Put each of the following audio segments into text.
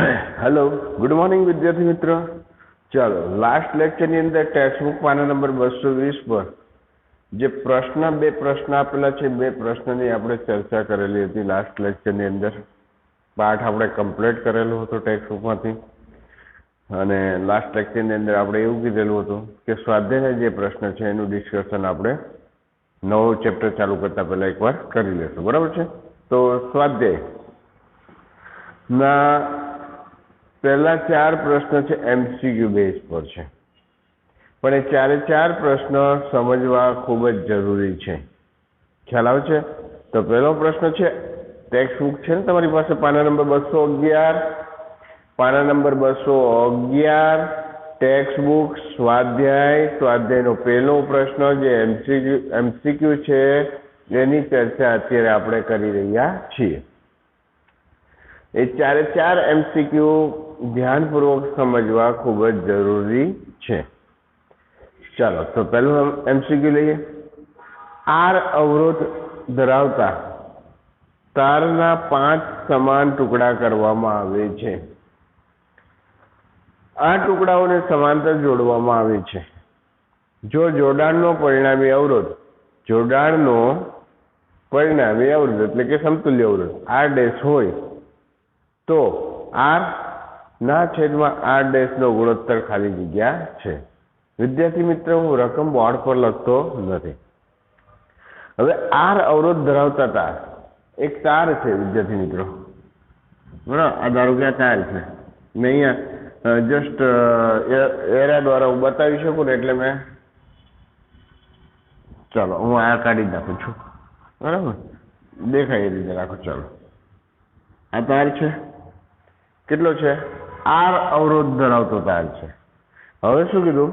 Hello good morning विद्यार्थी मित्रों। चलो लास्ट लेक्चर ની અંદર ટેક્સ્ટ બુક પાના નંબર 220 પર જે પ્રશ્ન બે પ્રશ્ન આપેલા છે બે પ્રશ્નની આપણે ચર્ચા કરેલી હતી લાસ્ટ લેક્ચર ની અંદર। પાઠ આપણે કમ્પ્લીટ કરેલો હતો ટેક્સ્ટ બુકમાંથી અને લાસ્ટ લેક્ચર ની અંદર આપણે એવું કીધેલું હતું કે સ્વાધ્યાયના જે પ્રશ્ન છે એનું ડિસ્કશન આપણે નવો ચેપ્ટર ચાલુ કરતા પહેલા એકવાર કરી લેશું, બરાબર છે। તો સ્વાધ્યાય ના पहला चार प्रश्न है एमसीक्यू बेस पर है, पण ए चारे चार प्रश्न समझवा खूब ज जरूरी है। ख्याल आवे छे? तो पहलो प्रश्न है टेक्स्ट बुक है तमारी पासे पाना नंबर 211 पाना नंबर 211 टेक्स्ट बुक स्वाध्याय स्वाध्याय नो पहलो प्रश्न जो एमसीक्यू है एनी चर्चा अत्यारे आपणे करी रह्या छीए। ये चारे चार एमसीक्यू ध्यानपूर्वक समझवा खूब ज जरूरी है। चलो तो पहलू हम एमसीक्यू लीए। आर अवरोध धरावता तारना 5 समान टुकड़ा करवामां आवे छे। आ टुकड़ाओने समांतर जोड़वामां आवे छे। जो जोड़ाणनो परिणामी अवरोध एटले के समतुल्य अवरोध आर डैश होय तो आर ना छेद में आर डैश नो गुणोत्तर खाली जग्या छे। विद्यार्थी मित्र हूँ रकम बोर्ड पर लगतो नथी। हवे आर अवरोध धरावता तार एक तार है विद्यार्थी मित्रों, बराबर। आ धारो के तार है, मैं अहींया जस्ट एरा द्वारा हूँ बतावी शकूं ने एटले मैं चलो हूँ आ काढी नाखुं छुं, बराबर। देखाय ए रीते राखो। चलो आ तार है કેટલો છે આર અવરોધ ધરાવતો તાર છે। હવે શું કીધું?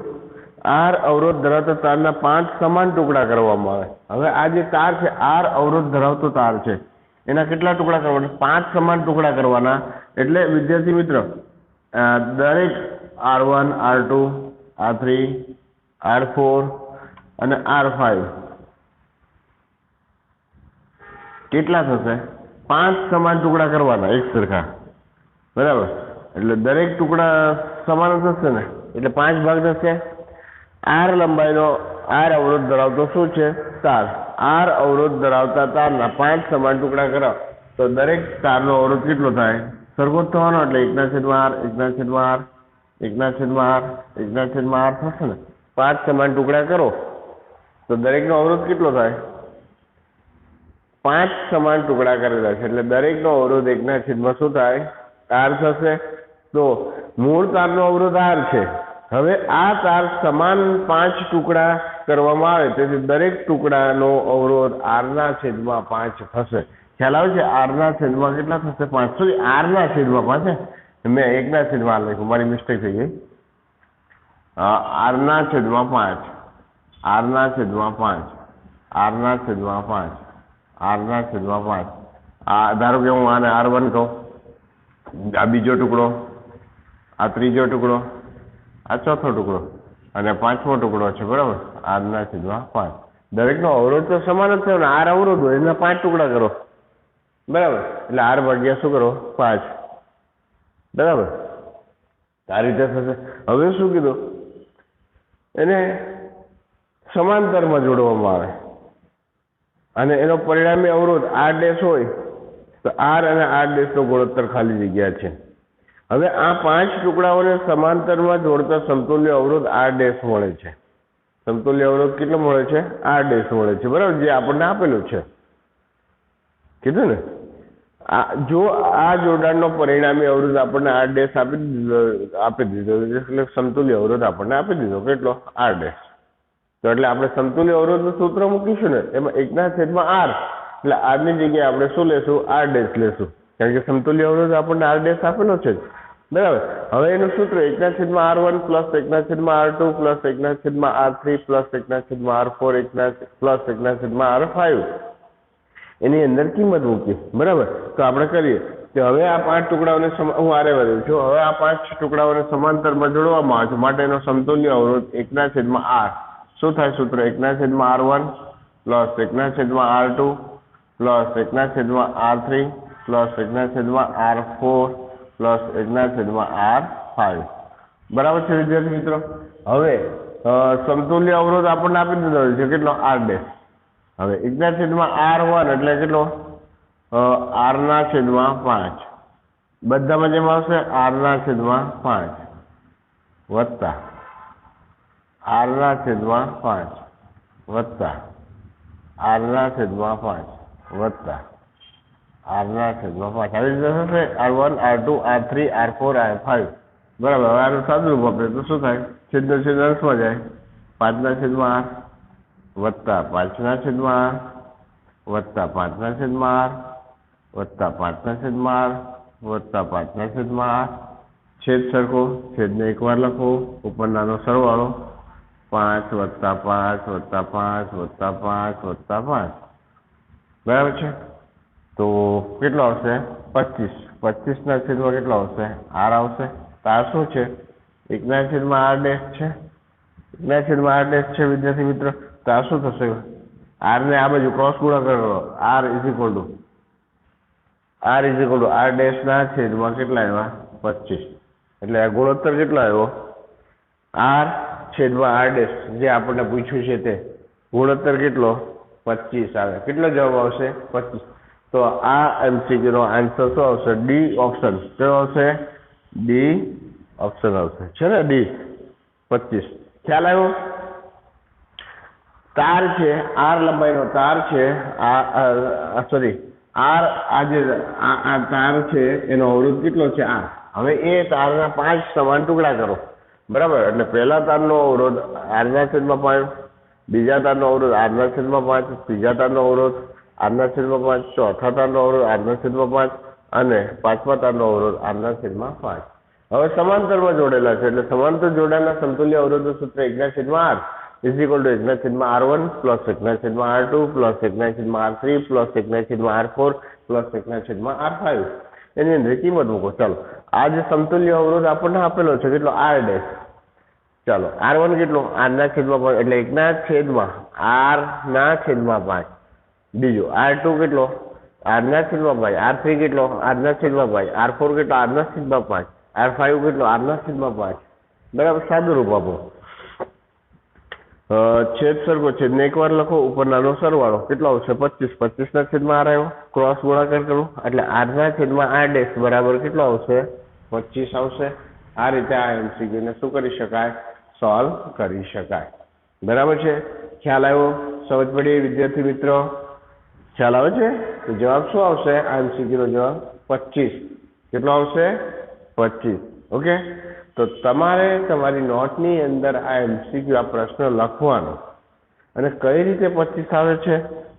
આર અવરોધ ધરાવતા તારના 5 સમાન ટુકડા કરવામાં આવે। હવે આ જે તાર છે આર અવરોધ ધરાવતો તાર છે એના કેટલા ટુકડા કરવાના? 5 સમાન ટુકડા કરવાના। એટલે વિદ્યાર્થી મિત્ર દરેક R1 R2 R3 R4 અને R5 કેટલા થશે? 5 સમાન ટુકડા કરવાના એક સરખા, बराबर। એટલે દરેક ટુકડા સમાન થશે ને એટલે 5 ભાગ થશે। આર લંબાઈનો આર અવરોધ ધરાવતો શું છે? તાર। આર અવરોધ ધરાવતા તારના 5 સમાન ટુકડા કરાવ તો દરેક તારનો અવરોધ કેટલો થાય? સરખો જ થવાનો। એટલે 1/r 1/r 1/r 1/r થશે ને। 5 સમાન ટુકડા કરો તો દરેકનો અવરોધ કેટલો થાય? 5 સમાન ટુકડા કરેલા છે એટલે દરેકનો અવરોધ 1/માં શું થાય? तार थशे। तो मूल तारनो अवरोध आर छे। हवे आ तार समान 5 टुकड़ा करवामां आवे तेथी दरेक टुकड़ानो अवरोध आर ना छेदमां 5 थशे। ख्याल आवे छे? आर ना छेदमां केटला थशे? 5। सॉरी आर ना छेदमां 5 है, मैं 1 ना छेदमां लख्युं, मारी मिस्टेक थई गई। आर ना छेदमां 5 आर ना छेदमां 5 आर ना छेदमां 5 आर ना छेदमां 5। आ धारो के हूँ आने R1 कहूं, आ बीजो टुकड़ो, आ त्रीजो टुकड़ो, आ चौथो टुकड़ो अने 5मो टुकड़ो है, बराबर। आर ना छेदमां 5 दरेक नो अवरोध तो समान ज छे ने। आर अवरोध होय एना 5 टुकड़ा करो, बराबर। એટલે आर भाग्या शुं करो? 5, बराबर। आ रीते थशे। हवे शुं कीधुं? एने समांतरमां जोडवामां आवे अने एनो परिणामी अवरोध आर डैश होय तो आर અને આર ડેશ નો ગુણોત્તર ખાલી જગ્યા છે। હવે આ 5 ટુકડાઓને સમાંતરમાં જોડતા સમતુલ્ય અવરોધ આર ડેશ મળે છે। સમતુલ્ય અવરોધ કેટલો મળે છે? આર ડેશ મળે છે, બરાબર। જે આપણને આપેલું છે કીધું ને। જો આ જોડાણનો પરિણામી અવરોધ આપણને આર ડેશ આપી દીધો એટલે સમતુલ્ય અવરોધ આપણને આપી દીધો કેટલો? R dash. તો એટલે આપણે સમતુલ્ય અવરોધનું સૂત્ર મૂકીશું ને એમાં 1/r એટલે આર ની જગ્યાએ આપણે શું લેશું? આર ડેશ લેશું, કારણ કે સમતુલ્ય અવરોધ આપણને આર ડેશ આપેલો છે, બરાબર। હવે એનું સૂત્ર 1/r1 + 1/r2 + 1/r3 + 1/r4 + 1/r5 એની અંદર કિંમત મૂકી, બરાબર। તો આપણે કરીએ કે હવે આ 5 ટુકડાઓને હું આરે વધ્યું છું। હવે આ 5 ટુકડાઓને સમાંતરમાં જોડવામાં આવે છે માટે એનો સમતુલ્ય અવરોધ 1/r શું થાય? સૂત્ર 1/r1 + 1/r2 + 1/r3 + 1/r4 plus 1/r5 બરાબર છે વિદ્યાર્થી મિત્રો। હવે સમતુલ્ય અવરોધ આપણને આપી દીધો છે કેટલો r'। હવે 1/r1 એટલે કેટલો r/5 બધામાં જેમ આવશે r/5 વત્તા r/5 વત્તા r/5 વત્તા r/5 આવી રીતે થશે r1 r2 r3 r4 r5 બરાબર। હવે આનું સાદુરૂપ આપણે તો શું થાય છેદનો છેદ અંશમાં જાય 5/r વત્તા 5/r વત્તા 5/r વત્તા 5/r વત્તા 5/r છેદ સરખો છેદને એકવાર લખો ઉપર નાનો સરવાળો 5 વત્તા 5 વત્તા 5 વત્તા 5 વત્તા 5 બરાબર છે। તો કેટલો આવશે 25 25ના છેદમાં કેટલો આવશે r આવશે। તો આ શું છે 1/r' છે 1/r' છે વિદ્યાર્થી મિત્રો। તો આ શું થશે r ને આ બાજુ ક્રોસ ગુણાકાર કરો r is equal to r' ના છેદમાં કેટલા આવ્યા 25 એટલે આ ગુણોત્તર કેટલો આવ્યો r છેદમાં r' જે આપણને પૂછ્યું છે તે ગુણોત્તર કેટલો 25 આવે। કેટલો જવાબ આવશે 25। તો આ MCQ નો આન્સર શું આવશે ડી ઓપ્શન। કયો આવશે ડી ઓપ્શન આવશે છે ને ડી 25। ખ્યાલ આવ્યો। તાર છે r લંબાઈનો તાર છે સોરી r આ તાર છે એનો અવરોધ કેટલો છે r। હવે એ તારના 5 સમાન ટુકડા કરો બરાબર। એટલે પહેલા તારનો અવરોધ r/5 બીજા તારનો અવરોધ r/5 ત્રીજા તારનો અવરોધ r/5 ચોથા તારનો અવરોધ r/5 અને પાંચમા તારનો અવરોધ r/5। હવે સમાંતરમાં જોડેલા છે એટલે સમાંતર જોડાણના સમતુલ્ય અવરોધનું સૂત્ર 1/r is equal to 1/r1 plus 1/r2 plus 1/r3 plus 1/r4 plus 1/r5 એની અંદર કિંમત મૂકો। ચાલો આ જે સમતુલ્ય અવરોધ આપણને આપેલો છે કેટલો r'। ચાલો r1 કેટલો r/5 એટલે 1/r/5 બીજો r2 કેટલો r/5 r3 કેટલો r/5 r4 કેટલો r/5 r5 કેટલો r/5 બરાબર। સાદુરૂપ આપો છેદ સરખો છેદને એકવાર લખો ઉપર નાનો સરવાળો કેટલો આવશે 25 25ના છેદમાં r આવ્યો ક્રોસ ગુણાકાર કરો એટલે r/r' બરાબર કેટલો આવશે 25 આવશે। આ રીતે આ MCQ ને શું કરી શકાય સોલ્વ કરી શકાય બરાબર છે। ખ્યાલ આવ્યો સમજ પડી વિદ્યાર્થી મિત્રો ખ્યાલ આવે છે। તો જવાબ શું આવશે આ MCQ નો જવાબ 25 કેટલો આવશે 25 ઓકે। તો તમારે તમારી નોટની અંદર આ MCQ આ પ્રશ્ન લખવાનો અને કઈ રીતે 25 આવે છે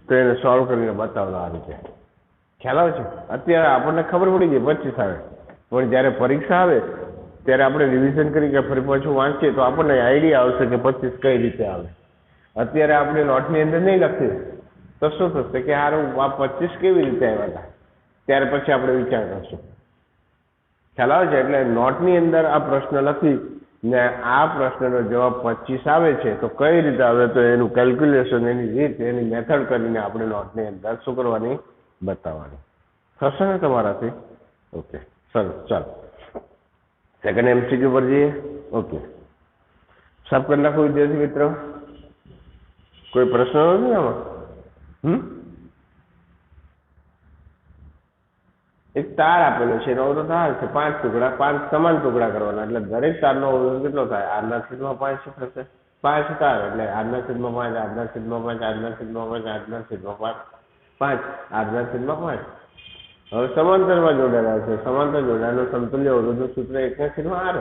તો એને સોલ્વ કરીને બતાવવાનો આ રીતે। ખ્યાલ આવે છે। અત્યારે આપણને ખબર પડી ગઈ 25 આવે પણ જ્યારે પરીક્ષા આવે ત્યારે આપણે રિવિઝન કરી કે ફરી પાછું વાંચીએ તો આપણને આઈડિયા આવશે કે 25 કઈ રીતે આવે। અત્યારે આપણે નોટની અંદર નહીં લખીએ તો શું થશે કે આ 25 કેવી રીતે આવ્યા હતા ત્યાર પછી આપણે વિચાર કરશું। ખ્યાલ આવે છે। એટલે નોટની અંદર આ પ્રશ્ન લખી ને આ પ્રશ્નનો જવાબ 25 આવે છે તો કઈ રીતે આવે તો એનું કેલ્ક્યુલેશન એની રીત એની મેથડ કરીને આપણે નોટની અંદર શું કરવાની બતાવવાની થશે ને તમારાથી ઓકે સરસ। ચાલો સેકન્ડ MCQ પર જઈએ ઓકે સાફ કરી નાખો વિદ્યાર્થી મિત્રો કોઈ પ્રશ્ન નથી આમાં એક તાર આપેલો છે એનો અવરોધ r છે 5 ટુકડા 5 સમાન ટુકડા કરવાના એટલે દરેક તારનો અવરોધ કેટલો થાય r/5 થશે 5 તાર એટલે r/5 r/5 હવે સમાંતરમાં જોડાયેલા છે સમાંતર જોડાયેલો સમતુલ્ય અવરોધનું સૂત્ર 1/r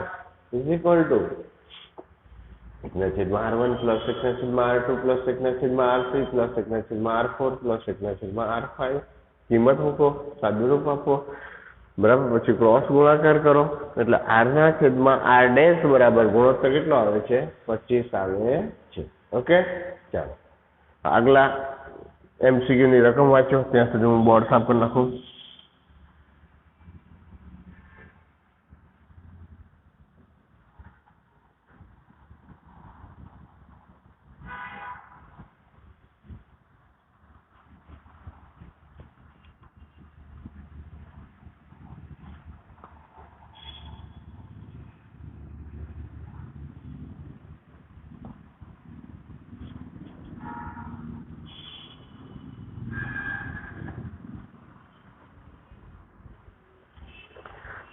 is equal to 1/r1 plus 1/r2 plus 1/r3 plus 1/r4 plus 1/r5 કિંમત મૂકો સાદુરૂપ આપો બરાબર। પછી ક્રોસ ગુણાકાર કરો એટલે r/r' બરાબર ગુણોત્તર કેટલો આવે છે 25 આવે છે ઓકે। ચાલો આગલા MCQ ની રકમ વાંચો ત્યાં સુધી હું બોર્ડ સાફ કરી નાખું।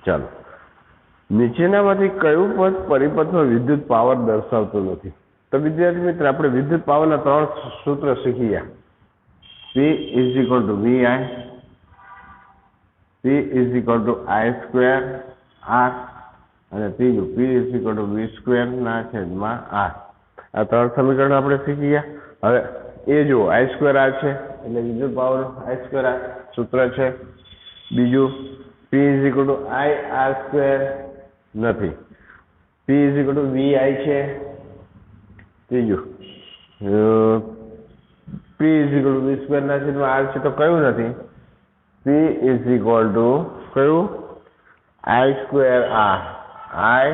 ચાલો, નીચેનામાંથી કયું પદ પરિપથમાં વિદ્યુત પાવર દર્શાવતું નથી? તો વિદ્યાર્થી મિત્ર, આપણે વિદ્યુત પાવરના 3 સૂત્ર શીખી ગયા. P is equal to VI, P is equal to I square R, અને ત્રીજું P is equal to V square ના છેદમાં R. આ 3 સમીકરણ આપણે શીખી ગયા. હવે એ જુઓ, I square R છે એટલે વિદ્યુત પાવર I square R સૂત્ર છે. બીજું P is equal to I R square નથી, P is equal to VI છે. ત્રીજું P is equal to V square ના છેદમાં R છે, તો કયું નથી? P is equal to કયું? I square R, I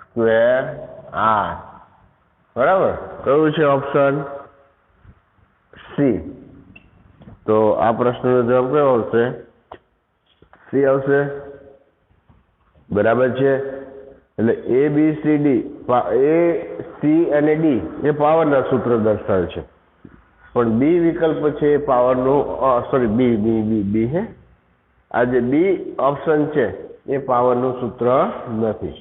square R. બરાબર, કયું છે ઓપ્શન સી? તો આ પ્રશ્નનો જવાબ કયો આવશે? સી આવશે. બરાબર છે. એટલે A B C D, A C અને D એ પાવરના સૂત્ર દર્શાવે છે, પણ બી વિકલ્પ છે એ પાવરનું સોરી બી હે આ જે બી ઓપ્શન છે એ પાવરનું સૂત્ર નથી.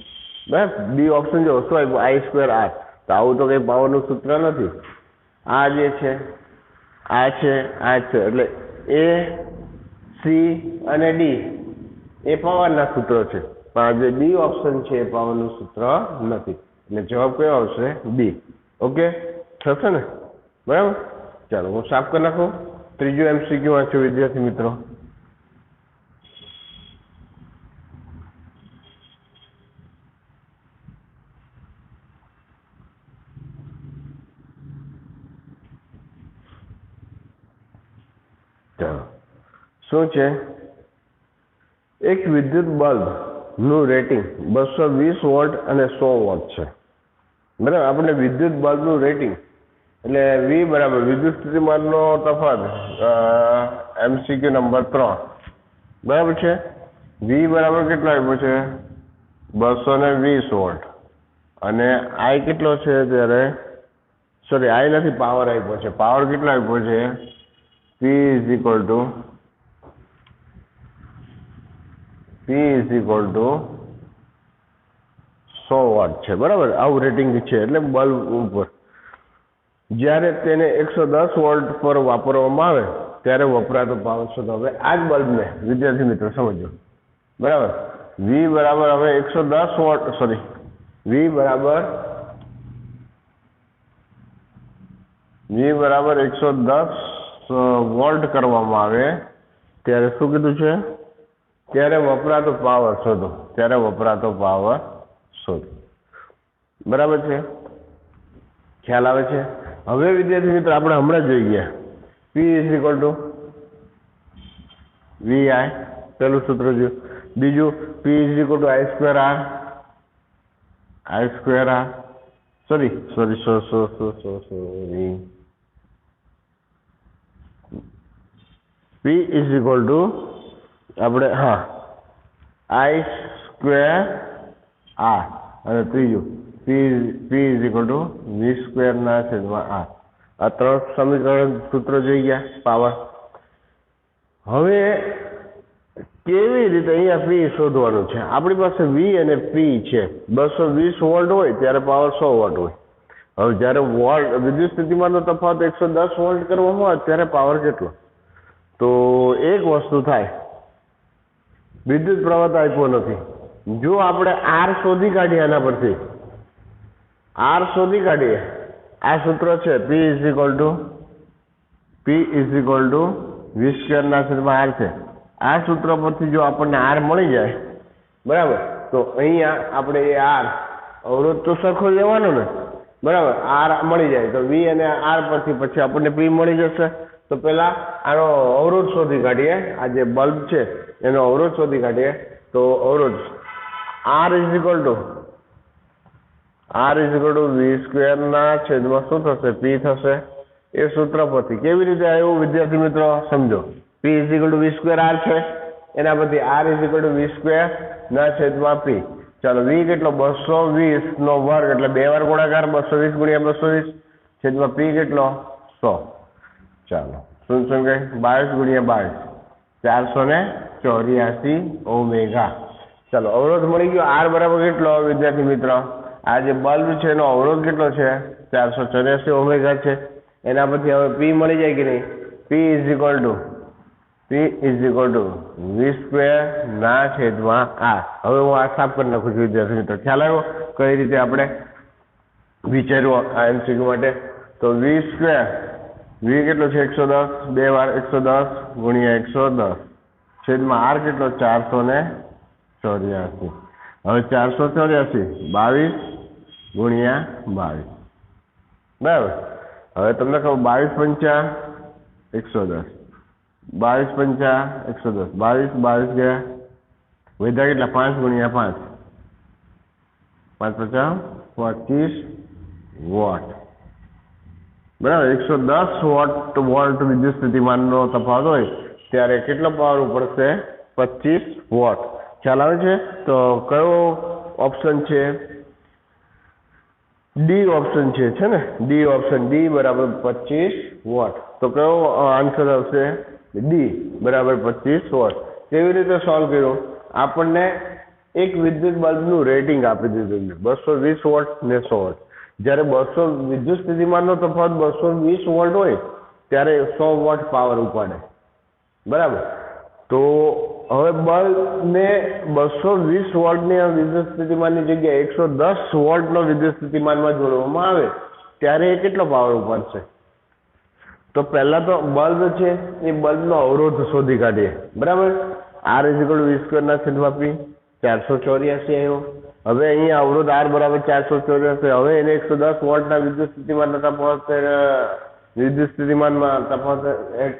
બરાબર, બી ઓપ્શન જો શું આપ્યું? I square R. તો આવું તો કંઈ પાવરનું સૂત્ર નથી. આ જે છે આ છે આ છે, એટલે A C અને D એ પાવરના સૂત્રો છે, પણ આ જે બી ઓપ્શન છે એ પાવરનું સૂત્ર નથી. એટલે જવાબ કયો આવશે? બી. ઓકે, થશે ને? બરાબર. ચાલો હું સાફ કરી નાખું. ત્રીજું MCQ વાંચો વિદ્યાર્થી મિત્રો. ચાલો, શું છે? એક વિદ્યુત બલ્બ નું રેટિંગ 220 વોટ અને 100 વોટ છે. બરાબર, આપણે વિદ્યુત બલ્બનું રેટિંગ એટલે વી બરાબર વિદ્યુત સ્થિતિમાનનો તફાવત, MCQ નંબર 3. બરાબર છે. વી બરાબર કેટલો આપ્યો છે? 220 વોટ. અને આઈ કેટલો છે ત્યારે? સોરી, આઈ નથી, પાવર આપ્યો છે. પાવર કેટલો આપ્યો છે? P is equal to 100 vote છે. બરાબર, આવું રેટિંગ છે. એટલે બલ્બ ઉપર જ્યારે તેને 110 વોલ્ટ પર વાપરવામાં આવે ત્યારે વપરાતો પાવર શોધો. હવે આ જ બલ્બને વિદ્યાર્થી મિત્રો સમજો. બરાબર, વી બરાબર હવે 110 વોટ, સોરી, વી બરાબર 110 વોલ્ટ કરવામાં આવે ત્યારે શું કીધું છે? ત્યારે વપરાતો પાવર શોધો. ત્યારે વપરાતો પાવર શોધો. બરાબર છે, ખ્યાલ આવે છે? હવે વિદ્યાર્થી મિત્રો આપણે હમણાં જોઈ ગયા P is equal to VI, પેલું સૂત્ર જોયું. બીજું P is equal to I square R, I square R, sorry P is equal to આપણે I square R, અને ત્રીજું P is equal to V square ના છેદમાં R. આ 3 સમીકરણ સૂત્રો જોઈ ગયા પાવર. હવે કેવી રીતે અહીંયા P શોધવાનું છે? આપણી પાસે V અને P છે. 220 વોલ્ટ હોય ત્યારે પાવર 100 વોટ હોય. હવે જ્યારે વિદ્યુત સ્થિતિમાનનો તફાવત 110 વોલ્ટ કરવામાં આવે ત્યારે પાવર કેટલો? તો એક વસ્તુ થાય, વિદ્યુત પ્રવાહ આપ્યો નથી. જો આપણે R શોધી કાઢીએ, આના પરથી R શોધી કાઢીએ, આ સૂત્ર છે P is equal to V square ના છેદમાં R છે. આ સૂત્ર પરથી જો આપણને R મળી જાય, બરાબર, તો અહીંયા આપણે એ R અવરોધ તો સરખો લેવાનો ને. બરાબર, R મળી જાય તો V અને R પરથી પછી આપણને P મળી જશે. તો પહેલા આનો અવરોધ શોધી કાઢીએ. આ જે બલ્બ છે એનો અવરોધ શોધી કાઢીએ. તો અવરોધ R is equal to V square ના છેદમાં શું થશે? P થશે. એ સૂત્ર પરથી કેવી રીતે આવ્યું વિદ્યાર્થી મિત્રો સમજો. P is equal to V square R છે, એના પરથી R is equal to V square ના છેદમાં P. ચાલો, V કેટલો? 220 નો વર્ગ એટલે 2 વાર ગુણાકાર, 220 ગુણ્યા 220 છેદમાં P કેટલો? 100. ચાલો, શું ગઈ? 22 ગુણ્યા 22, 484 ઓમેગા. चलो अवरोध मળી ગયો R બરાબર કેટલો વિદ્યાર્થી મિત્રો આ જે બલ્બ છે એનો અવરોધ કેટલો છે 484 ઓમેગા છે એના પછી હવે P મળી જાય કે નહીં P is equal to V square ના છેદમાં R હવે હું આ સાફ કરી નાખું છું વિદ્યાર્થી મિત્રો ખ્યાલ આવ્યો કઈ રીતે આપણે વિચાર્યું આ MCQ માટે તો V સ્ક્વેર V કેટલો છે 110 2 વાર 110 ગુણ્યા 110 છેદમાં R કેટલો 484 હવે 484 22 ગુણ્યા 22 બરાબર હવે તમને કહું 22 પંચા 110 22 પંચા 110 22 ગયા વધ્યા કેટલા 5 ગુણ્યા 5 5 પચાસ 25 વોટ બરાબર 110 વોલ્ટ વિદ્યુત સ્થિતિમાનનો તફાવત હોય ત્યારે કેટલો પાવર ઉપડશે 25 વોટ ખ્યાલ આવે છે તો કયો ઓપ્શન છે ડી ઓપ્શન છે ને ડી ઓપ્શન ડી બરાબર 25 વોટ તો કયો આન્સર આવશે ડી બરાબર 25 વોટ કેવી રીતે સોલ્વ કર્યું આપણને એક વિદ્યુત બલ્બનું રેટિંગ આપી દીધું છે 220 વોટ ને 100 વોટ જ્યારે 200 વિદ્યુત સ્થિતિમાનનો તફાવત 220 વોલ્ટ હોય ત્યારે 100 વોટ પાવર ઉપાડે બરાબર તો હવે બલ્બને 220 વોલ્ટની વિદ્યુત સ્થિતિમાનની જગ્યાએ 110 વોલ્ટનો વિદ્યુત સ્થિતિમાનમાં જોડવામાં આવે ત્યારે એ કેટલો પાવર ઉપાડશે તો પહેલા તો બલ્બ છે એ બલ્બનો અવરોધ શોધી કાઢીએ બરાબર R = V² ના છેદમાં P 484 આવ્યો હવે અહીંયા અવરોધ R બરાબર 484 હવે એને 110 વોલ્ટના વિદ્યુત સ્થિતિમાનમાં તફાવત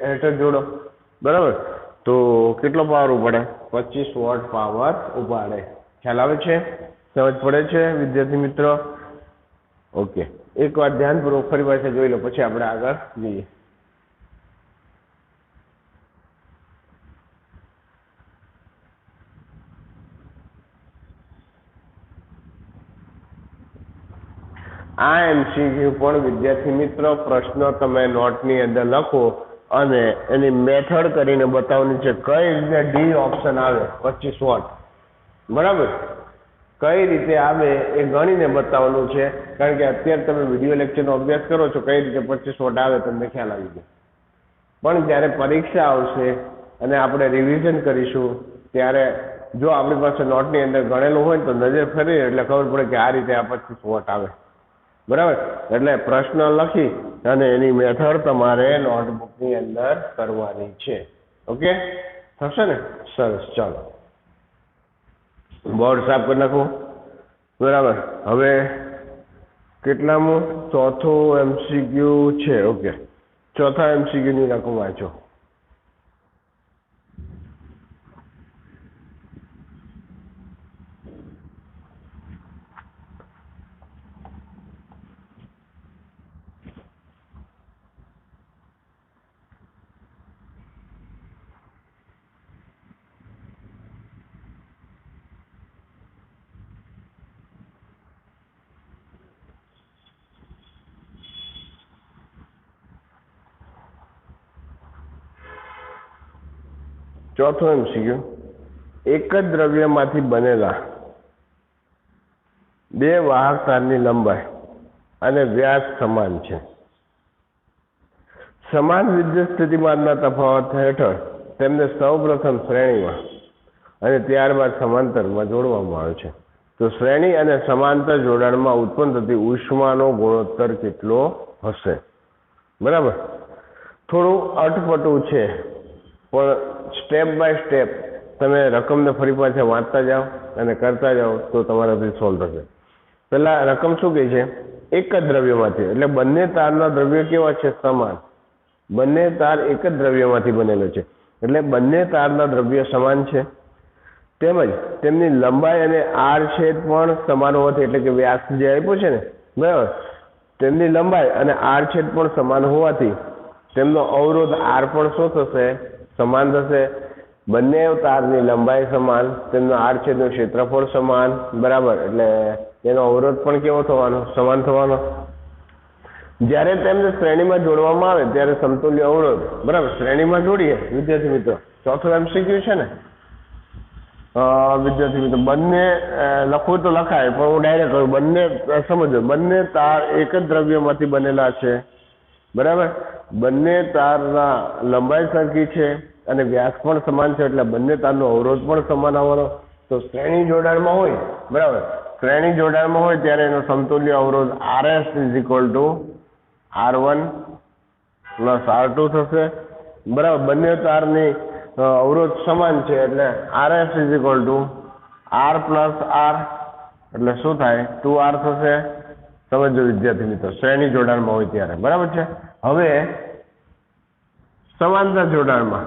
હેઠળ જોડો બરાબર તો કેટલો પાવર ઉપાડે 25 વોટ પાવર ઉપાડે ખ્યાલ આવે છે સમજ પડે છે વિદ્યાર્થી મિત્રો ઓકે એક વાર ધ્યાનપૂર્વક ફરી પાછા જોઈ લો પછી આપણે આગળ જઈએ આ MCQ પણ વિદ્યાર્થી મિત્રો પ્રશ્નો તમે નોટની અંદર લખો અને એની મેથડ કરીને બતાવવાની છે કઈ રીતે ડી ઓપ્શન આવે 25 વોટ બરાબર કઈ રીતે આવે એ ગણીને બતાવવાનું છે કારણ કે અત્યારે તમે વિડીયો લેક્ચરનો અભ્યાસ કરો છો કઈ રીતે 25 વોટ આવે તમને ખ્યાલ આવી જાય પણ જ્યારે પરીક્ષા આવશે અને આપણે રિવિઝન કરીશું ત્યારે જો આપણી પાસે નોટની અંદર ગણેલું હોય તો નજર ફરી એટલે ખબર પડે કે આ રીતે આ 25 વોટ આવે બરાબર એટલે પ્રશ્ન લખી અને એની મેથડ તમારે નોટબુકની અંદર કરવાની છે ઓકે થશે ને સરસ ચાલો બોર્ડ સાફ કરી નાખો બરાબર હવે કેટલામું ચોથું MCQ છે ઓકે ચોથા MCQ ની રકમ વાંચો ચોથો MCQ એક જ દ્રવ્યમાંથી બનેલા બે વાહક તારની લંબાઈ અને વ્યાસ સમાન છે સમાન વિદ્યુત સ્થિતિમાનના તફાવત હેઠળ તેમને સૌપ્રથમ શ્રેણીમાં અને ત્યારબાદ સમાંતરમાં જોડવામાં આવે છે તો શ્રેણી અને સમાંતર જોડાણમાં ઉત્પન્ન થતી ઉષ્માનો ગુણોત્તર કેટલો હશે બરાબર થોડું અટપટું છે પણ સ્ટેપ બાય સ્ટેપ તમે રકમને ફરી પાછા વાંચતા જાઓ અને કરતા જાઓ તો તમારાથી સોલ્વ થશે પહેલા રકમ શું કહે છે એક જ દ્રવ્યમાંથી એટલે બંને તારના દ્રવ્ય કેવા છે સમાન બંને તાર એક જ દ્રવ્યમાંથી બનેલો છે એટલે બંને તારના દ્રવ્ય સમાન છે તેમજ તેમની લંબાઈ અને આર છેદ પણ સમાન હોવાથી એટલે કે વ્યાસ જે આપ્યો છે ને બરાબર તેમની લંબાઈ અને આર છેદ પણ સમાન હોવાથી તેમનો અવરોધ આર પણ શું થશે સમાન થશે બંને તારની લંબાઈ સમાન તેમનો આર છેદનું ક્ષેત્રફળ સમાન બરાબર એટલે તેનો અવરોધ પણ કેવો થવાનો સમાન થવાનો જ્યારે તેમને શ્રેણીમાં જોડવામાં આવે ત્યારે સમતુલ્ય અવરોધ બરાબર શ્રેણીમાં જોડીએ વિદ્યાર્થી મિત્રો ચોથો MCQ છે ને વિદ્યાર્થી મિત્રો બંને લખવું તો લખાય પણ હું ડાયરેક્ટ કહું બંને સમજો બંને તાર એક જ દ્રવ્યમાંથી બનેલા છે બરાબર બંને તારના લંબાઈ સરખી છે અને વ્યાસ પણ સમાન છે એટલે બંને તારનો અવરોધ પણ સમાન આવવાનો તો શ્રેણી જોડાણમાં હોય બરાબર શ્રેણી જોડાણમાં હોય ત્યારે એનો સમતુલ્ય અવરોધ RS = R1 + R2 થશે બરાબર બંને તારની અવરોધ સમાન છે એટલે RS = R + R એટલે શું થાય 2R થશે સમજો વિદ્યાર્થી મિત્રો શ્રેણી જોડાણમાં હોય ત્યારે બરાબર છે હવે સમાંતર જોડાણમાં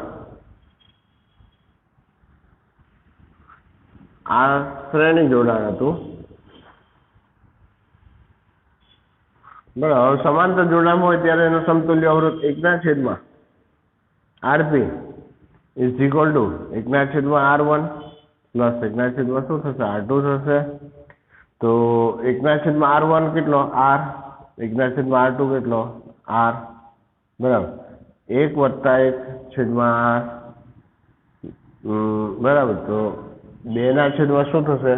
આ શ્રેણી જોડાણ હતું બરાબર હવે સમાંતર જોડાણમાં હોય ત્યારે એનો સમતુલ્ય અવરોધ 1/RP = 1/R1 + 1/શું થશે R2 થશે તો 1/R1 કેટલો R 1/R2 કેટલો R બરાબર 1 + 1/R બરાબર તો 2/શું થશે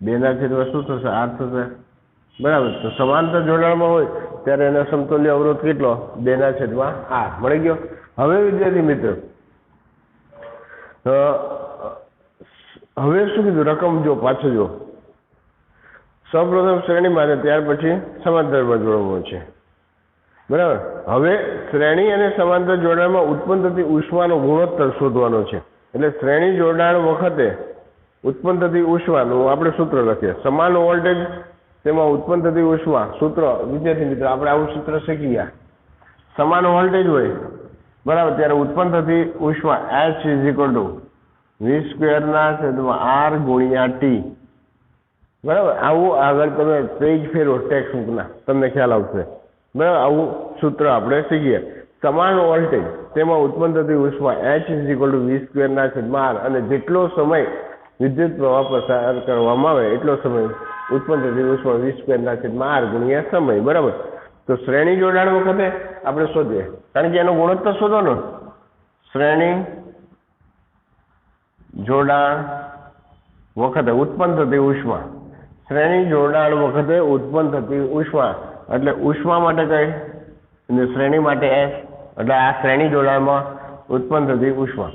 2/શું થશે R થશે બરાબર તો સમાંતર જોડાણમાં હોય ત્યારે એનો સમતુલ્ય અવરોધ કેટલો 2/R મળી ગયો હવે વિદ્યાર્થી મિત્રો હવે શું કીધું રકમ જો પાછો જો સૌપ્રથમ શ્રેણીમાં અને ત્યાર પછી સમાંતરમાં જોડવાનું છે બરાબર હવે શ્રેણી અને સમાંતર જોડાણમાં ઉત્પન્ન થતી ઉષ્માનો ગુણોત્તર શોધવાનો છે એટલે શ્રેણી જોડાણ વખતે ઉત્પન્ન થતી ઉષ્માનું આપણે સૂત્ર લખીએ સમાન વોલ્ટેજ તેમાં ઉત્પન્ન થતી ઉષ્મા સૂત્ર વિદ્યાર્થી મિત્રો આપણે આવું સૂત્ર શીખી ગયા સમાન વોલ્ટેજ હોય બરાબર ત્યારે ઉત્પન્ન થતી ઉષ્મા H = V²/R/T બરાબર આવું આગળ તમે પેજ ફેરવો ટેક્સ્ટબુકના તમને ખ્યાલ આવશે બરાબર આવું સૂત્ર આપણે શીખીએ સમાન વોલ્ટેજ તેમાં ઉત્પન્ન થતી ઉષ્મા H = V²/R અને જેટલો સમય વિદ્યુત પ્રવાહ પસાર કરવામાં આવે એટલો સમય ઉત્પન્ન થતી ઉષ્મા V²/R સમય બરાબર તો શ્રેણી જોડાણ વખતે આપણે શોધીએ કારણ કે એનો ગુણોત્તર શોધવાનો શ્રેણી જોડાણ વખતે ઉત્પન્ન થતી ઉષ્મા શ્રેણી જોડાણ વખતે ઉત્પન્ન થતી ઉષ્મા એટલે ઉષ્મા માટે કઈ અને શ્રેણી માટે S એટલે આ શ્રેણી જોડાણમાં ઉત્પન્ન થતી ઉષ્મા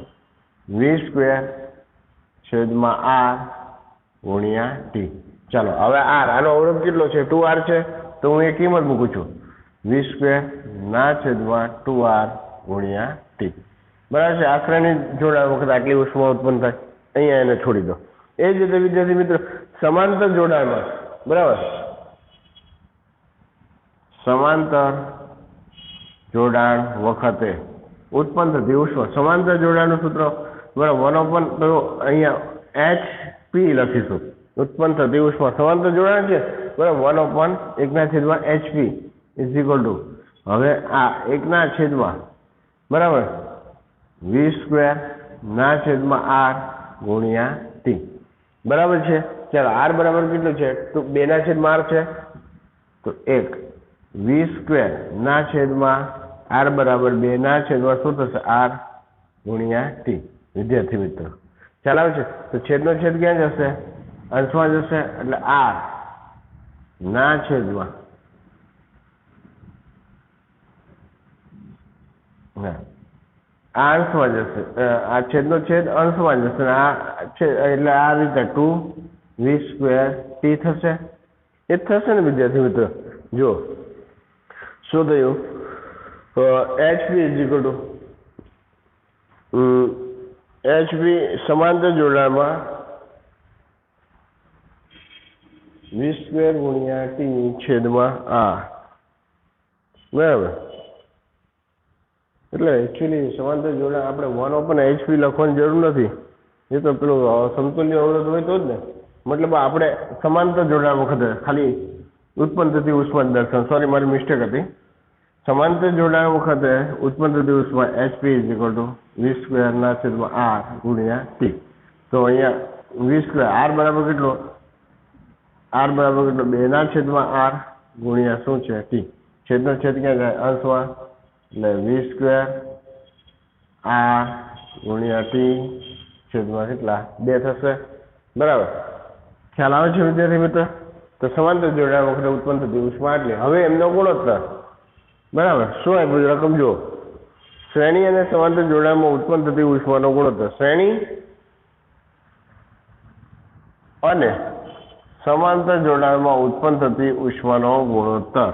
V²/R/T ચાલો હવે R આનો અવરોધ કેટલો છે 2R છે તો હું એ કિંમત મૂકું છું V²/2R/T બરાબર છે આ શ્રેણી જોડાણ વખતે આટલી ઉષ્મા ઉત્પન્ન થાય અહીંયા એને છોડી દો એ જ રીતે વિદ્યાર્થી મિત્રો સમાંતર જોડાણમાં બરાબર સમાંતર જોડાણ વખતે ઉત્પન્ન થતી ઉષ્મા સમાંતર જોડાણનું સૂત્ર બરાબર 1/, તો અહીંયા HP લખીશું ઉત્પન્ન થતી ઉષ્મા સમાંતર જોડાણ છે બરાબર 1/1/HP = હવે આ 1/, બરાબર V²/R/T બરાબર છે ચાલો R બરાબર કેટલું છે તો 2/R છે તો 1 V²/R બરાબર 2/, શું થશે R/T વિદ્યાર્થી મિત્રો ચાલો આવે છે તો છેદનો છેદ ક્યાં જશે અંશમાં જશે એટલે R/, આ અંશમાં જશે આ છેદનો છેદ અંશમાં જશે આ એટલે આ રીતે 2V²T થશે એ જ થશે ને વિદ્યાર્થી મિત્રો જો શું થયું HP સમાંતર જોડાણમાં V²/T છેદમાં R બરાબર એટલે એકચ્યુઅલી સમાંતર જોડાણ આપણે 1/HP લખવાની જરૂર નથી એ તો પેલું સમતુલ્ય અવરોધ હોય તો જ ને મતલબ આપણે સમાંતર જોડાણ વખતે ખાલી ઉત્પન્ન થતી ઉષ્મા દર્શન સોરી મારી મિસ્ટેક હતી સમાંતર જોડાણ વખતે ઉત્પન્ન થતી ઉષ્મા HP = V²/R/T તો અહીંયા V² R બરાબર કેટલો R બરાબર કેટલો 2/R શું છે T છેદનો છેદ ક્યાં જાય અંશમાં એટલે V²/R/T છેદમાં કેટલા 2 થશે બરાબર ખ્યાલ આવે છે વિદ્યાર્થી મિત્ર તો સમાંતર જોડાણ વખતે ઉત્પન્ન થતી ઉષ્મા આટલી હવે એમનો ગુણોત્તર બરાબર શું આપ્યું રકમ જુઓ શ્રેણી અને સમાંતર જોડાણમાં ઉત્પન્ન થતી ઉષ્માનો ગુણોત્તર શ્રેણી અને સમાંતર જોડાણમાં ઉત્પન્ન થતી ઉષ્માનો ગુણોત્તર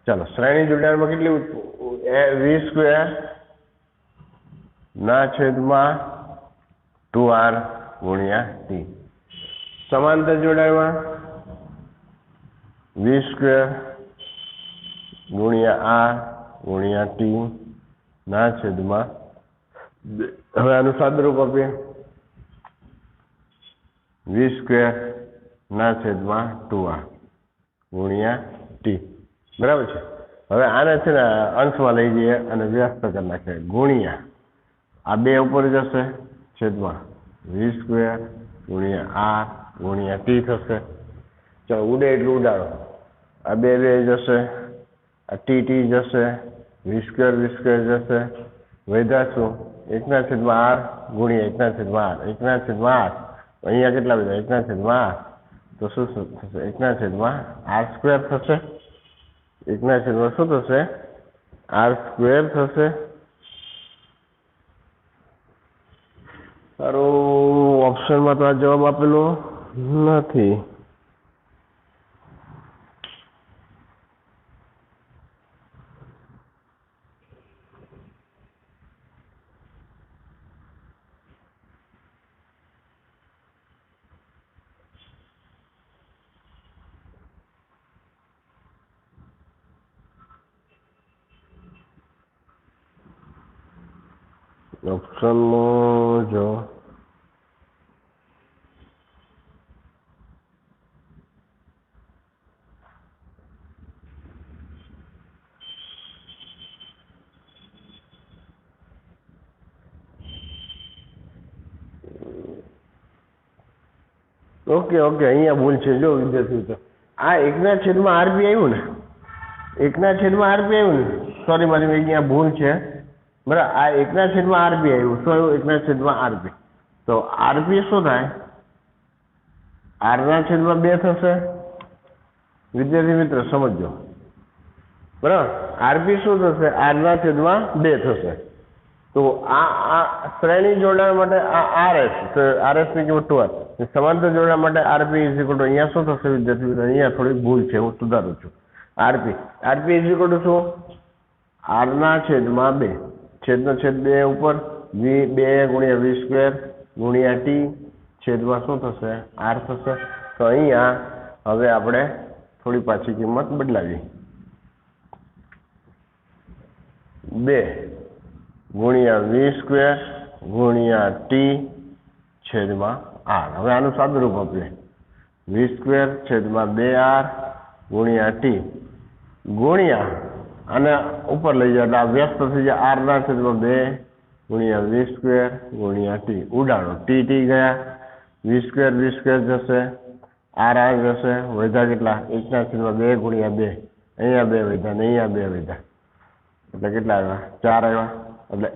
ચાલો શ્રેણી જોડાણમાં કેટલી v² ના છેદમાં 2r ગુણ્યા t સમાંતર જોડાણમાં v² ગુણ્યા r ગુણ્યા t ના છેદમાં હવે આનું સાદુરૂપ આપીએ v² ના છેદમાં 2r ગુણ્યા t બરાબર છે હવે આને છે ને અંશમાં લઈ જઈએ અને વ્યસ્ત કરી નાખીએ ગુણ્યા આ 2 ઉપર જશે છેદમાં v² ગુણ્યા r ગુણ્યા t થશે ચાલો ઉડે એટલું ઉડાડો આ 2 જશે આ t જશે v² જશે વધ્યા શું 1/r ગુણ્યા 1/r 1/r અહીંયા કેટલા બધા 1/r તો શું થશે 1/r² થશે 1/, શું થશે r² થશે સારું ઓપ્શનમાં તો આ જવાબ આપેલો નથી ઓપ્શનમાં જો ઓકે અહીંયા ભૂલ છે જો વિદ્યાર્થી તો આ 1/r બી આવ્યું ને 1/r બી આવ્યું ને સોરી મારી અહીંયા ભૂલ છે બરાબર આ 1/r બી આવ્યું શું આવ્યું 1/r બી તો r બી શું થાય r/2 થશે વિદ્યાર્થી મિત્ર સમજો બરાબર r બી શું થશે r/2 થશે તો આ શ્રેણી જોડાણ માટે આ rs ની કિંમત 2r સમાંતર જોડાણ માટે rp અહીંયા શું થશે વિદ્યાર્થી મિત્ર અહીંયા થોડી ભૂલ છે હું સુધારું છું rp શું r/2 છેદનો છેદ 2 ઉપર 2 ગુણ્યા v² ગુણ્યા t છેદમાં શું થશે r થશે તો અહીંયા હવે આપણે થોડી પાછી કિંમત બદલાવી 2 ગુણ્યા v² ગુણ્યા t છેદમાં r હવે આનું સાદુરૂપ આપીએ v² છેદમાં 2r ગુણ્યા t ગુણ્યા અને ઉપર લઈ જાય એટલે આ વ્યસ્ત થઈ જાય r/2 ગુણ્યા v² ગુણ્યા t ઉડાડો t ગયા v² જશે r જશે વધ્યા કેટલા 1/2 ગુણ્યા 2 અહીંયા 2 વધ્યા ને અહીંયા 2 વધ્યા એટલે કેટલા આવ્યા 4 આવ્યા એટલે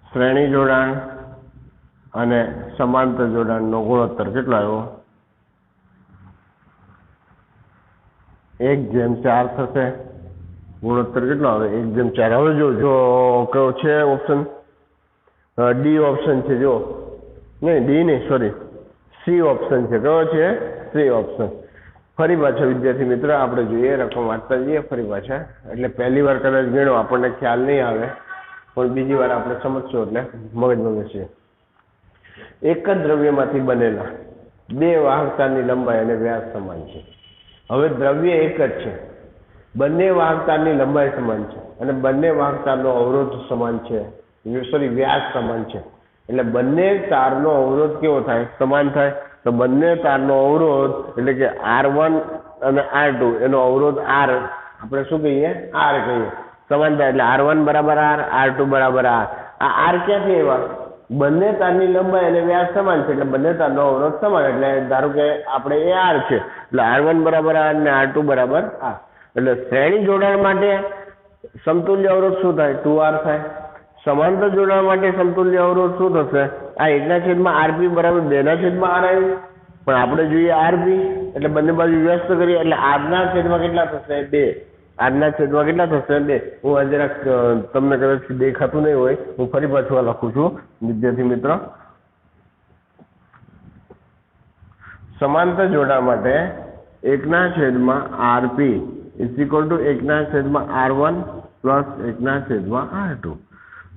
શ્રેણી જોડાણ અને સમાંતર જોડાણનો ગુણોત્તર કેટલો આવ્યો 1/4 થશે ગુણોત્તર કેટલો આવે 1/4 હવે જો કયો છે ઓપ્શન ડી ઓપ્શન છે જો નહીં ડી નહીં સોરી સી ઓપ્શન છે કયો છે સી ઓપ્શન ફરી પાછા વિદ્યાર્થી મિત્ર આપણે જોઈએ રકમ વાંચતા જઈએ ફરી પાછા એટલે પહેલી વાર કદાચ ગણો આપણને ખ્યાલ નહીં આવે પણ બીજી વાર આપણે સમજશું એટલે મગજ છે એક જ દ્રવ્યમાંથી બનેલા 2 વાહકતાની લંબાઈ અને વ્યાસ સમાન છે હવે દ્રવ્ય એક જ છે બંને વાહકતાની લંબાઈ સમાન છે અને બંને વાહકતાનો અવરોધ સમાન છે વ્યાસ સમાન છે એટલે બંને તારનો અવરોધ કેવો થાય સમાન થાય તો બંને તારનો અવરોધ એટલે કે R1 અને R2 એનો અવરોધ R આપણે શું કહીએ R કહીએ સમાન થાય એટલે R1 બરાબર R R2 બરાબર R આ R ક્યાંથી આવ્યા બંને તારની લંબાઈ અને વ્યાસ સમાન છે એટલે બંને તારનો અવરોધ સમાન એટલે ધારો કે આપણે એ R છે એટલે R1 બરાબર R અને R2 બરાબર R એટલે શ્રેણી જોડાણ માટે સમતુલ્ય અવરોધ શું થાય 2R થાય સમાંતર જોડાણ માટે સમતુલ્ય અવરોધ શું થશે? આ 1/RP બરાબર 2/R આવ્યું, પણ આપણે જોઈએ RP એટલે બંને બાજુ વ્યસ્ત કરીએ એટલે R/છેદમાં કેટલા થશે? 2. R/છેદમાં કેટલા થશે? 2. હું આ જરાક તમને કદાચ દેખાતું નહીં હોય, હું ફરી પાછું લખું છું વિદ્યાર્થી મિત્રો. સમાંતર જોડાણ માટે 1/RP is equal to 1/R1 plus 1/R2.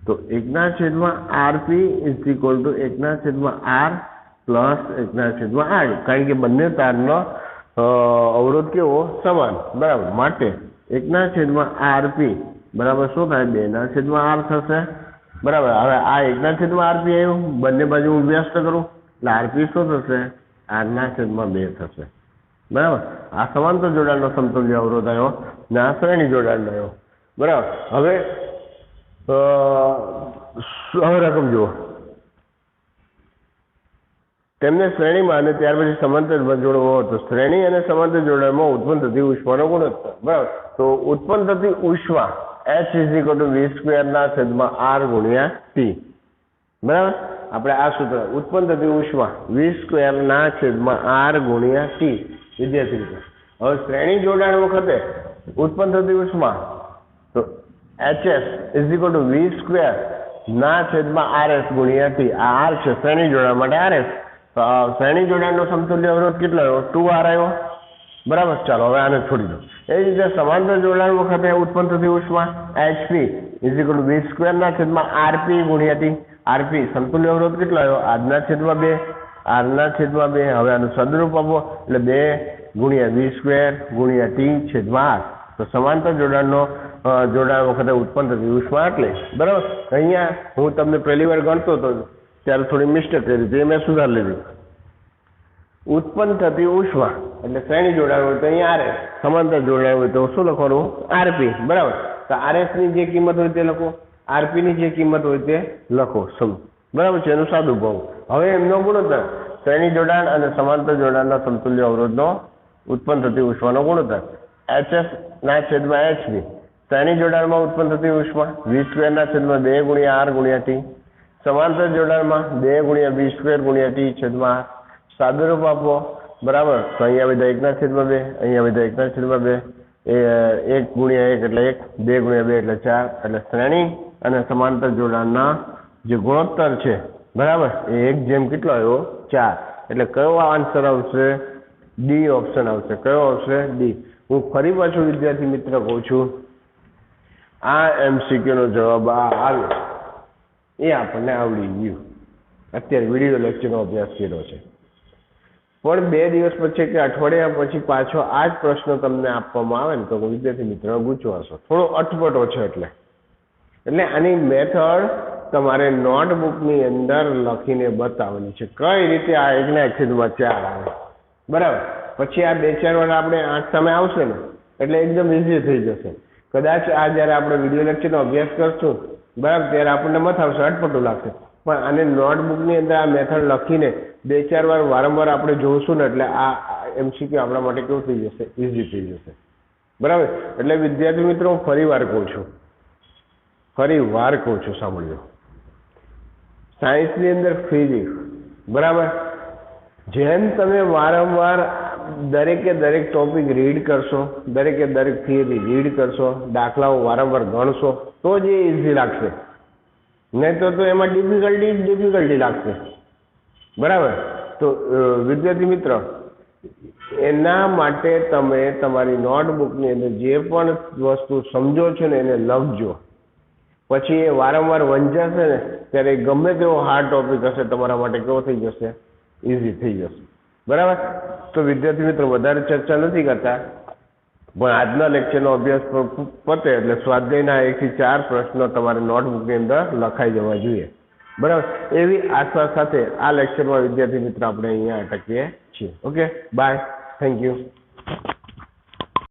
તો 1/RP is equal to 1/R plus 1/R, કારણ કે બંને તારનો અવરોધ કેવો? સમાન. બરાબર. માટે 1/RP બરાબર શું થાય? 2/R થશે. બરાબર. હવે આ 1/RP આવ્યું, બંને બાજુ હું વ્યસ્ત કરું એટલે RP શું થશે? R/2 થશે. બરાબર. આ સમાંતર જોડાણનો સમતુલ્ય અવરોધ આવ્યો ને આ શ્રેણી જોડાણનો આવ્યો. બરાબર. હવે રકમ જુઓ, તેમને શ્રેણીમાં અને ત્યાર પછી સમાંતરમાં જોડવો હોય તો શ્રેણી અને સમાંતર જોડાણમાં ઉત્પન્ન થતી ઉષ્માનો ગુણોત્તર. બરાબર. તો ઉત્પન્ન થતી ઉષ્મા H = V²/R ગુણ્યા T. બરાબર. આપણે આ સૂત્ર ઉત્પન્ન થતી ઉષ્મા V²/R ગુણ્યા T. વિદ્યાર્થી મિત્રો, હવે શ્રેણી જોડાણ વખતે ઉત્પન્ન થતી ઉષ્મા તો HS = V²/RS ગુણ્યા T. આ R છે શ્રેણી જોડાણ માટે RS. તો શ્રેણી જોડાણનો સમતુલ્ય અવરોધ કેટલો આવ્યો? 2R આવ્યો. બરાબર. ચાલો હવે આને છોડી દો. એ જ રીતે સમાંતર જોડાણ વખતે ઉત્પન્ન થતી ઉષ્મા HP = V²/RP ગુણ્યા T. RP સમતુલ્ય અવરોધ કેટલો આવ્યો? R/2. R/2. હવે આનું સદરૂપ આપો એટલે 2 × V² ગુણ્યા T/R. તો સમાંતર જોડાણ વખતે ઉત્પન્ન થતી ઉષ્મા એટલે. બરાબર. અહીંયા હું તમને પહેલી વાર ગણતો હતો ત્યારે થોડી મિસ્ટેક કરી હતી, એ મેં સુધારી લીધી. ઉત્પન્ન થતી ઉષ્મા એટલે શ્રેણી જોડાણ હોય તો અહીંયા RS, સમાંતર જોડાણ હોય તો શું લખવાનું? RP. બરાબર. તો RS ની જે કિંમત હોય તે લખો, RP ની જે કિંમત હોય તે લખો. બરાબર છે. એનું સાદું ભાવ. હવે એમનો ગુણોત્તર શ્રેણી જોડાણ અને સમાંતર જોડાણના સમતુલ્ય અવરોધનો ઉત્પન્ન થતી ઉષ્માનો ગુણોત્તર HS/HV. શ્રેણી જોડાણમાં ઉત્પન્ન થતી ઉષ્મા V²/2 × R ગુણ્યા T. સમાંતર જોડાણમાં 2 × V² ગુણ્યા T/R. સાદુરૂપ આપો. બરાબર. તો અહીંયા બધા 1/2, અહીંયા બધા 1/2, 1 × 1 એટલે 1, 2 × 2 એટલે 4. એટલે શ્રેણી અને સમાંતર જોડાણના જે ગુણોત્તર છે, બરાબર, એ 1 જેમ કેટલો આવ્યો? 4. એટલે કયો આન્સર આવશે? ડી ઓપ્શન આવશે. કયો આવશે? ડી. હું ફરી પાછું વિદ્યાર્થી મિત્ર કહું છું, આ MCQ નો જવાબ આ આવ્યો એ આપણને આવડી ગયું. અત્યારે વિડીયો લેક્ચરનો અભ્યાસ કર્યો છે, પણ 2 દિવસ પછી કે અઠવાડિયા પછી પાછો આ જ પ્રશ્ન તમને આપવામાં આવે ને તો વિદ્યાર્થી મિત્રો ગુચવાશો. થોડો અટપટો છે. એટલે આની મેથડ તમારે નોટબુકની અંદર લખીને બતાવવાની છે, કઈ રીતે આ 1/4 આવે. બરાબર. પછી આ 2-4 વાર આપણે આંખ સામે આવશે ને એટલે એકદમ ઇઝી થઈ જશે. કદાચ આ જ્યારે આપણે વિડીયો લેક્ચરનો અભ્યાસ કરશું, બરાબર, ત્યારે આપણને મત આવશે, અટપટું લાગશે. પણ આને નોટબુકની અંદર આ મેથડ લખીને 2-4 વાર વારંવાર આપણે જોઈશું ને એટલે આ MCQ આપણા માટે કેવું થઈ જશે? ઇઝી થઈ જશે. બરાબર. એટલે વિદ્યાર્થી મિત્રો હું ફરી વાર કહું છું, સાંભળજો. સાયન્સની અંદર ફિઝિક્સ, બરાબર, જેમ તમે વારંવાર દરેકે દરેક ટોપિક રીડ કરશો, દરેકે દરેક થિયરી રીડ કરશો, દાખલાઓ વારંવાર ગણશો તો જ એ ઇઝી લાગશે. નહીં તો એમાં ડિફિકલ્ટી લાગશે. બરાબર. તો વિદ્યાર્થી મિત્ર, એના માટે તમે તમારી નોટબુકની અંદર જે પણ વસ્તુ સમજો છો ને એને લખજો. પછી એ વારંવાર વંચાશે ને ત્યારે ગમે તેવો હાર્ડ ટોપિક હશે તમારા માટે કેવો થઈ જશે? ઇઝી થઈ જશે. બરાબર. તો વિદ્યાર્થી મિત્રો વધારે ચર્ચા નથી કરતા, પણ આજના લેક્ચરનો અભ્યાસ પતે એટલે સ્વાધ્યાયના 1 થી 4 પ્રશ્નો તમારે નોટબુકની અંદર લખાઈ જવા જોઈએ. બરાબર. એવી આશા સાથે આ લેક્ચરમાં વિદ્યાર્થી મિત્રો આપણે અહીંયા અટકીએ છીએ. Okay, bye, thank you.